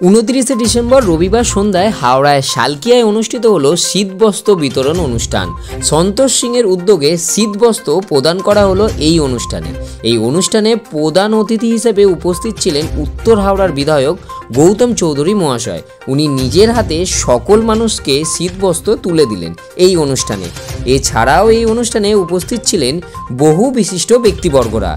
29 December রবিবার সন্ধ্যায় হাওড়ায় শালকিয়ায় অনুষ্ঠিত হলো শীতবস্ত্র বিতরণ অনুষ্ঠান। সন্তোষ সিংয়ের উদ্যোগে শীতবস্ত্র প্রদান করা হলো এই অনুষ্ঠানে। এই অনুষ্ঠানে প্রধান অতিথি হিসেবে উপস্থিত ছিলেন উত্তর হাওড়ার বিধায়ক গৌতম চৌধুরী মহাশয়। উনি নিজের হাতে সকল মানুষকে শীতবস্ত্র তুলে দিলেন এই অনুষ্ঠানে। এছাড়াও এই অনুষ্ঠানে উপস্থিত ছিলেন বহু বিশিষ্ট ব্যক্তিবর্গরা।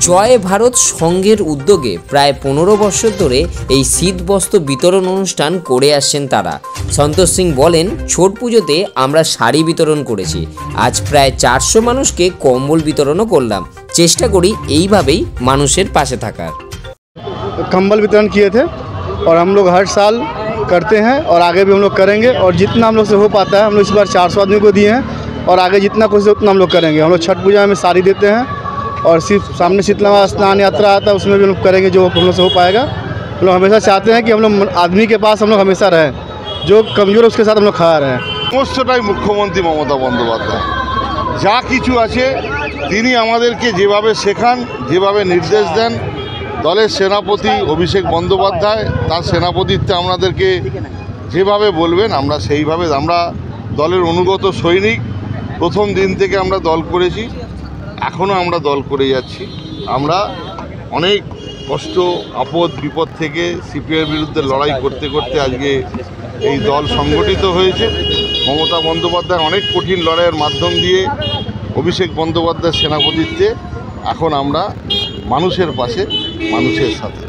জয় ভারত সংঘের উদ্যোগে প্রায় 15 বছর ধরে এই শীতবস্ত্র বিতরণ অনুষ্ঠান করে আসছেন তারা। সন্তোষ সিং বলেন, ছট পুজোতে আমরা শাড়ি বিতরণ করেছি, আজ প্রায় 400 মানুষকে কম্বল বিতরণও করলাম। চেষ্টা করি এইভাবেই মানুষের পাশে থাকার। कंबल वितरण किए थे और हम लोग हर साल करते हैं और आगे भी हम लोग करेंगे और जितना हम लोग से हो पाता है हम लोग इस बार 400 आदमी को दिए हैं और आगे जितना कुछ उतना हम लोग करेंगे। हम लोग छठ पूजा में साड़ी देते हैं और सिर्फ सामने शीतला स्नान यात्रा आता है उसमें भी हम लोग करेंगे जो हम लोग से हो पाएगा। हम लोग हमेशा चाहते हैं कि हम लोग आदमी के पास हम लोग हमेशा रहें, जो कमज़ोर है उसके साथ हम लोग खड़ा रहें। সমস্তটাই মুখ্যমন্ত্রী মমতা বন্দ্যোপাধ্যায় যা কিছু আছে তিনি আমাদেরকে যেভাবে শেখান, যেভাবে নির্দেশ দেন, দলের সেনাপতি অভিষেক বন্দ্যোপাধ্যায় তার সেনাপতিত্বে আমাদেরকে যেভাবে বলবেন আমরা সেইভাবে, আমরা দলের অনুগত সৈনিক। প্রথম দিন থেকে আমরা দল করেছি, এখনও আমরা দল করে যাচ্ছি। আমরা অনেক কষ্ট আপদ বিপদ থেকে সিপিএমের বিরুদ্ধে লড়াই করতে করতে আজকে এই দল সংগঠিত হয়েছে। মমতা বন্দ্যোপাধ্যায় অনেক কঠিন লড়াইয়ের মাধ্যম দিয়ে অভিষেক বন্দ্যোপাধ্যায়ের সেনাপতিত্বে এখন আমরা মানুষের পাশে, মানুষের সাথে।